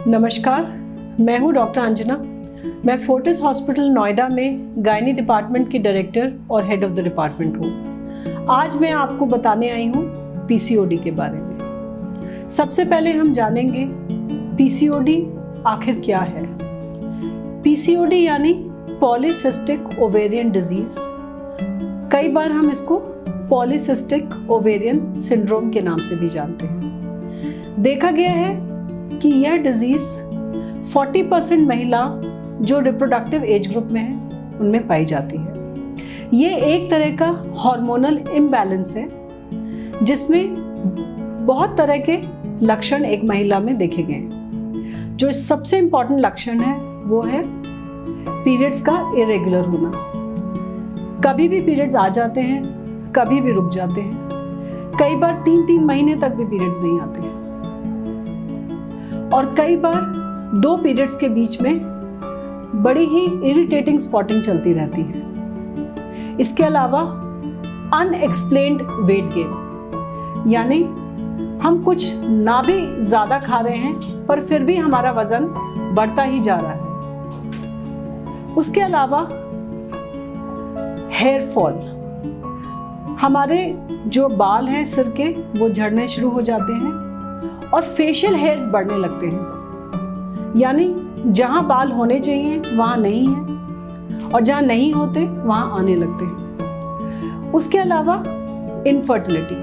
नमस्कार, मैं हूं डॉक्टर अंजना। मैं फोर्टिस हॉस्पिटल नोएडा में गायनी डिपार्टमेंट की डायरेक्टर और हेड ऑफ द डिपार्टमेंट हूं। आज मैं आपको बताने आई हूं पीसीओडी के बारे में। सबसे पहले हम जानेंगे पीसीओडी आखिर क्या है। पीसीओडी यानी पॉलीसिस्टिक ओवेरियन डिजीज, कई बार हम इसको पॉलीसिस्टिक ओवेरियन सिंड्रोम के नाम से भी जानते हैं। देखा गया है कि यह डिजीज 40% महिला जो रिप्रोडक्टिव एज ग्रुप में है उनमें पाई जाती है। ये एक तरह का हार्मोनल इम्बैलेंस है जिसमें बहुत तरह के लक्षण एक महिला में देखे गए हैं। जो सबसे इम्पॉर्टेंट लक्षण है वो है पीरियड्स का इरेगुलर होना। कभी भी पीरियड्स आ जाते हैं, कभी भी रुक जाते हैं। कई बार 3-3 महीने तक भी पीरियड्स नहीं आते हैं और कई बार 2 पीरियड्स के बीच में बड़ी ही इरिटेटिंग स्पॉटिंग चलती रहती है। इसके अलावा अनएक्सप्लेन्ड वेट गेन, यानी हम कुछ ना भी ज़्यादा खा रहे हैं पर फिर भी हमारा वज़न बढ़ता ही जा रहा है। उसके अलावा हेयर फॉल, हमारे जो बाल हैं सिर के वो झड़ने शुरू हो जाते हैं और फेशियल हेयर्स बढ़ने लगते हैं, यानी जहाँ बाल होने चाहिए वहाँ नहीं है और जहाँ नहीं होते वहाँ आने लगते हैं। उसके अलावा इनफर्टिलिटी,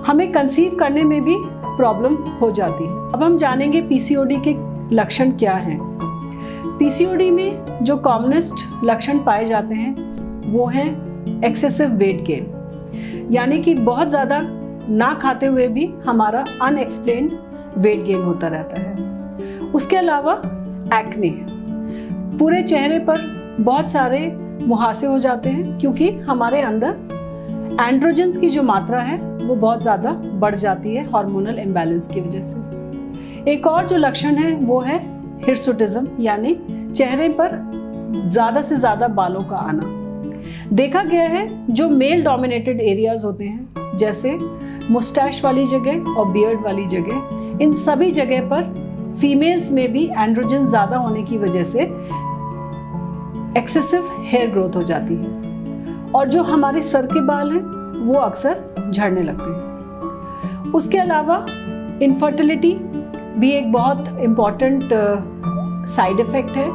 हमें कंसीव करने में भी प्रॉब्लम हो जाती है। अब हम जानेंगे पीसीओडी के लक्षण क्या हैं। पीसीओडी में जो कॉमनेस्ट लक्षण पाए जाते हैं वो हैं एक्सेसिव वेट गेन, यानी कि बहुत ज़्यादा ना खाते हुए भी हमारा अनएक्सप्लेन्ड वेट गेन होता रहता है। उसके अलावा एक्ने, पूरे चेहरे पर बहुत सारे मुहासे हो जाते हैं क्योंकि हमारे अंदर एंड्रोजन्स की जो मात्रा है वो बहुत ज़्यादा बढ़ जाती है हार्मोनल इम्बैलेंस की वजह से। एक और जो लक्षण है वो है हिर्सुटिज्म, यानी चेहरे पर ज़्यादा से ज़्यादा बालों का आना। देखा गया है जो मेल डोमिनेटेड एरियाज होते हैं जैसे मुस्टैश वाली जगह और बियर्ड वाली जगह, इन सभी जगह पर फीमेल्स में भी एंड्रोजन ज़्यादा होने की वजह से एक्सेसिव हेयर ग्रोथ हो जाती है और जो हमारे सर के बाल हैं वो अक्सर झड़ने लगते हैं। उसके अलावा इनफर्टिलिटी भी एक बहुत इम्पॉर्टेंट साइड इफ़ेक्ट है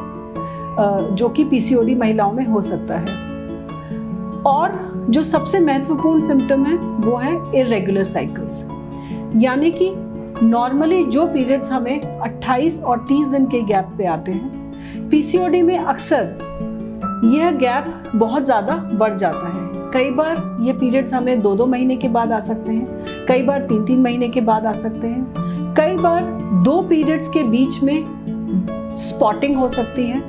जो कि पीसीओडी महिलाओं में हो सकता है। और जो सबसे महत्वपूर्ण सिम्टम है वो है इर्रेगुलर साइकिल्स, यानी कि नॉर्मली जो पीरियड्स हमें 28 और 30 दिन के गैप पे आते हैं, पीसीओडी में अक्सर यह गैप बहुत ज़्यादा बढ़ जाता है। कई बार ये पीरियड्स हमें 2-2 महीने के बाद आ सकते हैं, कई बार 3-3 महीने के बाद आ सकते हैं, कई बार 2 पीरियड्स के बीच में स्पॉटिंग हो सकती है,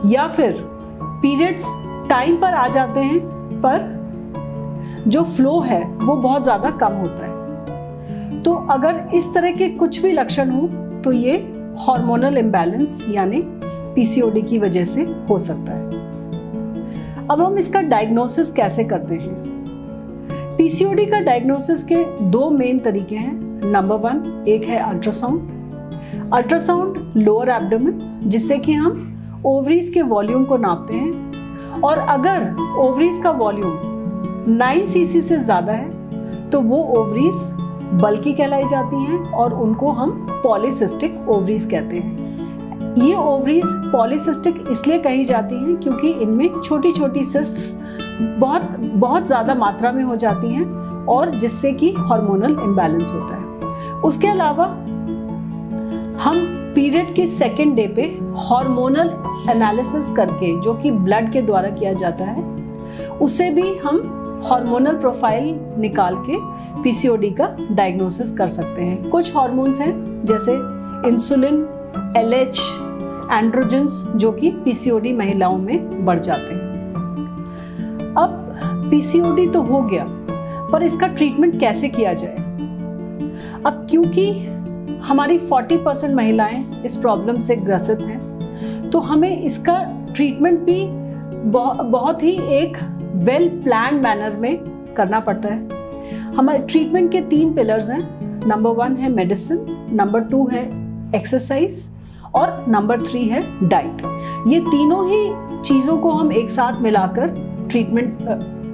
या फिर पीरियड्स टाइम पर आ जाते हैं पर जो फ्लो है वो बहुत ज़्यादा कम होता है। तो अगर इस तरह के कुछ भी लक्षण हो तो ये हार्मोनल इम्बैलेंस यानी पीसीओडी की वजह से हो सकता है। अब हम इसका डायग्नोसिस कैसे करते हैं। पीसीओडी का डायग्नोसिस के 2 मेन तरीके हैं। नंबर 1 एक है अल्ट्रासाउंड लोअर एब्डोमेन, जिससे कि हम ओवरीज के वॉल्यूम को नापते हैं और अगर ओवरीज का वॉल्यूम 9 cc से ज़्यादा है तो वो ओवरीज बल्की कहलाई जाती हैं और उनको हम पॉलीसिस्टिक ओवरीज कहते हैं। ये ओवरीज पॉलीसिस्टिक इसलिए कही जाती हैं क्योंकि इनमें छोटी छोटी सिस्ट्स बहुत ज़्यादा मात्रा में हो जाती हैं और जिससे कि हार्मोनल इम्बैलेंस होता है। उसके अलावा हम पीरियड के सेकेंड डे पे हार्मोनल एनालिसिस करके, जो कि ब्लड के द्वारा किया जाता है, उससे भी हम हार्मोनल प्रोफाइल निकाल के पीसीओडी का डायग्नोसिस कर सकते हैं। कुछ हार्मोन्स हैं जैसे इंसुलिन, एलएच, एंड्रोजन्स, जो कि पीसीओडी महिलाओं में बढ़ जाते हैं। अब पीसीओडी तो हो गया, पर इसका ट्रीटमेंट कैसे किया जाए। अब क्योंकि हमारी 40% महिलाएं इस प्रॉब्लम से ग्रसित हैं, तो हमें इसका ट्रीटमेंट भी बहुत ही एक वेल प्लान मैनर में करना पड़ता है। हमारे ट्रीटमेंट के 3 पिलर्स हैं। नंबर 1 है मेडिसिन, नंबर 2 है एक्सरसाइज और नंबर 3 है डाइट। ये तीनों ही चीज़ों को हम एक साथ मिलाकर ट्रीटमेंट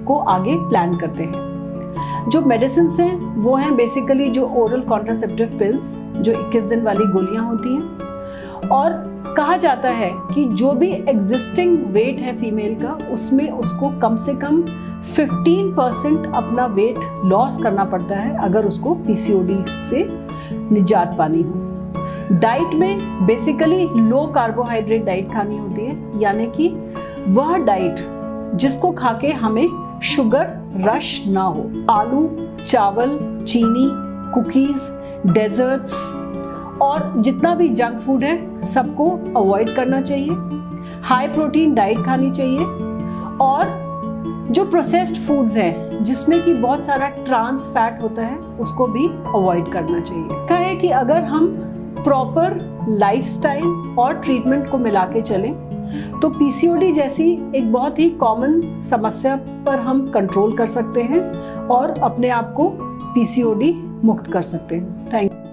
को आगे प्लान करते हैं। जो मेडिसिन्स हैं वो हैं बेसिकली जो ओरल कॉन्ट्रासेप्टिव पिल्स, जो 21 दिन वाली गोलियां होती हैं। और कहा जाता है कि जो भी एग्जिस्टिंग वेट है फीमेल का, उसमें उसको कम से कम 15% अपना वेट लॉस करना पड़ता है अगर उसको पीसीओडी से निजात पानी हो। डाइट में बेसिकली लो कार्बोहाइड्रेट डाइट खानी होती है, यानी कि वह डाइट जिसको खा के हमें शुगर रश ना हो। आलू, चावल, चीनी, कुकीज, डेजर्ट्स और जितना भी जंक फूड है सबको अवॉइड करना चाहिए। हाई प्रोटीन डाइट खानी चाहिए और जो प्रोसेस्ड फूड्स हैं जिसमें कि बहुत सारा ट्रांस फैट होता है उसको भी अवॉइड करना चाहिए। क्या है कि अगर हम प्रॉपर लाइफस्टाइल और ट्रीटमेंट को मिला के चलें तो पीसीओडी जैसी एक बहुत ही कॉमन समस्या पर हम कंट्रोल कर सकते हैं और अपने आप को पीसीओडी मुक्त कर सकते हैं। Thank you.